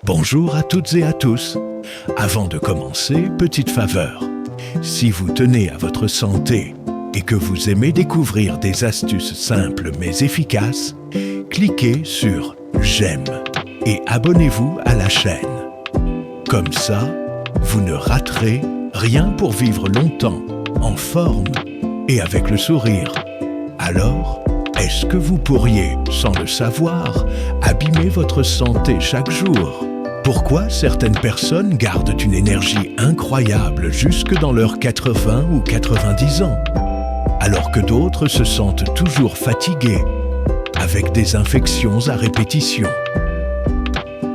Bonjour à toutes et à tous. Avant de commencer, petite faveur. Si vous tenez à votre santé et que vous aimez découvrir des astuces simples mais efficaces, cliquez sur « J'aime » et abonnez-vous à la chaîne. Comme ça, vous ne raterez rien pour vivre longtemps, en forme et avec le sourire. Alors, est-ce que vous pourriez, sans le savoir, abîmer votre santé chaque jour ? Pourquoi certaines personnes gardent une énergie incroyable jusque dans leurs 80 ou 90 ans, alors que d'autres se sentent toujours fatigués, avec des infections à répétition ?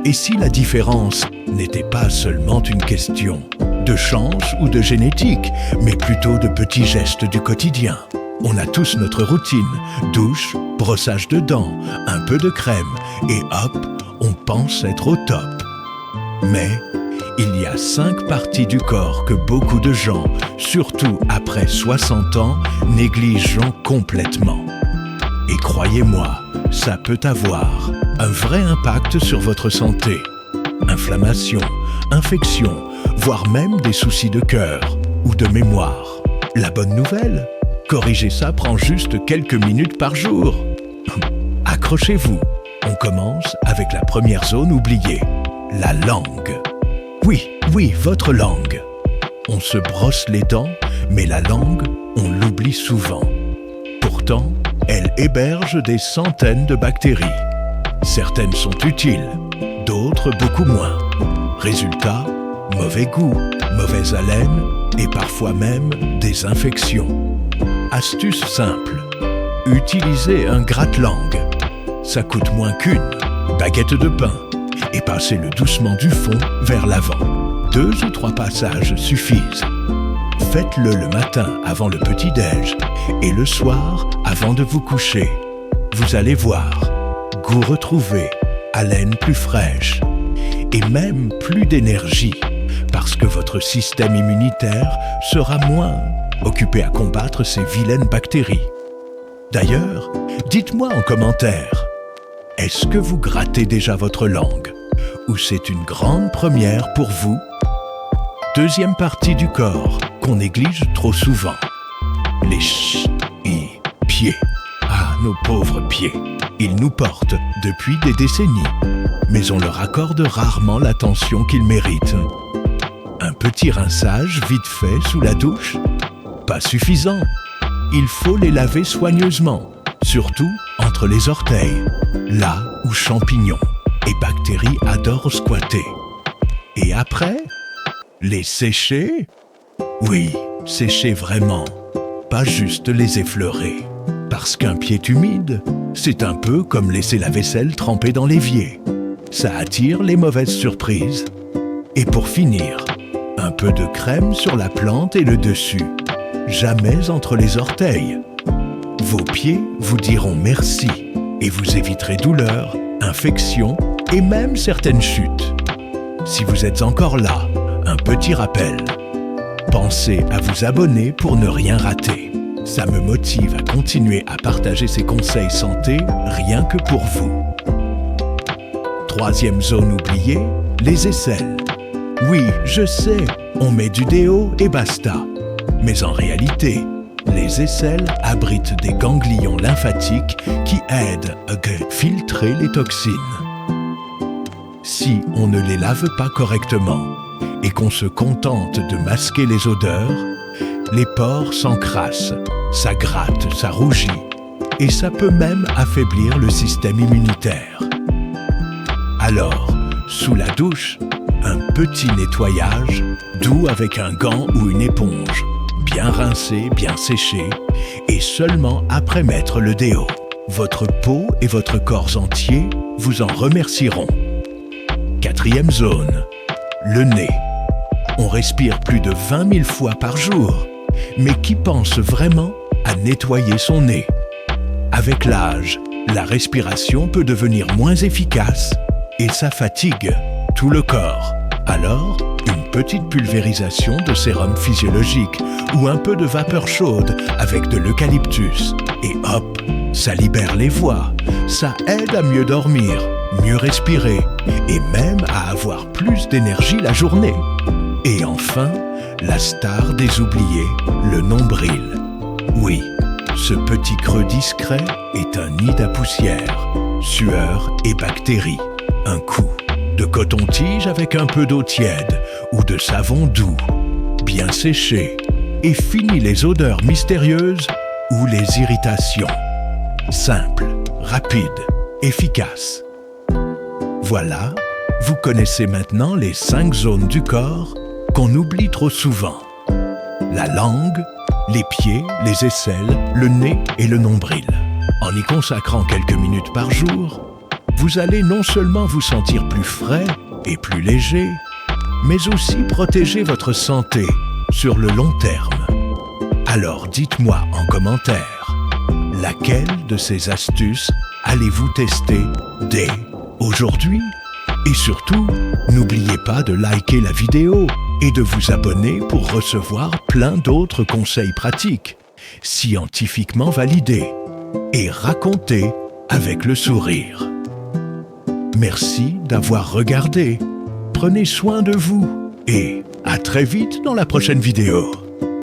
Et si la différence n'était pas seulement une question de chance ou de génétique, mais plutôt de petits gestes du quotidien ? On a tous notre routine, douche, brossage de dents, un peu de crème, et hop, on pense être au top. Mais il y a 5 parties du corps que beaucoup de gens, surtout après 60 ans, négligent complètement. Et croyez-moi, ça peut avoir un vrai impact sur votre santé. Inflammation, infection, voire même des soucis de cœur ou de mémoire. La bonne nouvelle ? Corriger ça prend juste quelques minutes par jour. Accrochez-vous, on commence avec la première zone oubliée, la langue. Oui, votre langue. On se brosse les dents, mais la langue, on l'oublie souvent. Pourtant, elle héberge des centaines de bactéries. Certaines sont utiles, d'autres beaucoup moins. Résultat, mauvais goût, mauvaise haleine et parfois même des infections. Astuce simple, utilisez un gratte-langue. Ça coûte moins qu'une baguette de pain et passez-le doucement du fond vers l'avant. 2 ou 3 passages suffisent. Faites-le le matin avant le petit-déj et le soir avant de vous coucher. Vous allez voir, goût retrouvé, haleine plus fraîche et même plus d'énergie parce que votre système immunitaire sera moins occupé à combattre ces vilaines bactéries. D'ailleurs, dites-moi en commentaire, est-ce que vous grattez déjà votre langue ou c'est une grande première pour vous ? Deuxième partie du corps qu'on néglige trop souvent, les pieds. Ah, nos pauvres pieds, ils nous portent depuis des décennies, mais on leur accorde rarement l'attention qu'ils méritent. Un petit rinçage vite fait sous la douche ? Pas suffisant. Il faut les laver soigneusement, surtout entre les orteils, là où champignons et bactéries adorent squatter. Et après, les sécher ? Oui, sécher vraiment, pas juste les effleurer. Parce qu'un pied humide, c'est un peu comme laisser la vaisselle trempée dans l'évier. Ça attire les mauvaises surprises. Et pour finir, un peu de crème sur la plante et le dessus. Jamais entre les orteils. Vos pieds vous diront merci et vous éviterez douleurs, infections et même certaines chutes. Si vous êtes encore là, un petit rappel. Pensez à vous abonner pour ne rien rater. Ça me motive à continuer à partager ces conseils santé rien que pour vous. 3e zone oubliée, les aisselles. Oui, je sais, on met du déo et basta. Mais en réalité, les aisselles abritent des ganglions lymphatiques qui aident à filtrer les toxines. Si on ne les lave pas correctement et qu'on se contente de masquer les odeurs, les pores s'encrassent, ça gratte, ça rougit et ça peut même affaiblir le système immunitaire. Alors, sous la douche, un petit nettoyage, doux avec un gant ou une éponge. Bien rincé, bien séché, et seulement après mettre le déo. Votre peau et votre corps entier vous en remercieront. 4e zone, le nez. On respire plus de 20 000 fois par jour, mais qui pense vraiment à nettoyer son nez ? Avec l'âge, la respiration peut devenir moins efficace et ça fatigue tout le corps. Alors, une petite pulvérisation de sérum physiologique ou un peu de vapeur chaude avec de l'eucalyptus. Et hop, ça libère les voies, ça aide à mieux dormir. mieux respirer et même à avoir plus d'énergie la journée. Et enfin, la star des oubliés, le nombril. Oui, ce petit creux discret est un nid à poussière, sueur et bactéries. Un coup de coton-tige avec un peu d'eau tiède ou de savon doux, bien séché, et fini les odeurs mystérieuses ou les irritations. Simple, rapide, efficace. Voilà, vous connaissez maintenant les 5 zones du corps qu'on oublie trop souvent. La langue, les pieds, les aisselles, le nez et le nombril. En y consacrant quelques minutes par jour, vous allez non seulement vous sentir plus frais et plus léger, mais aussi protéger votre santé sur le long terme. Alors dites-moi en commentaire, laquelle de ces astuces allez-vous tester dès aujourd'hui? Et surtout, n'oubliez pas de liker la vidéo et de vous abonner pour recevoir plein d'autres conseils pratiques, scientifiquement validés et racontés avec le sourire. Merci d'avoir regardé. Prenez soin de vous et à très vite dans la prochaine vidéo.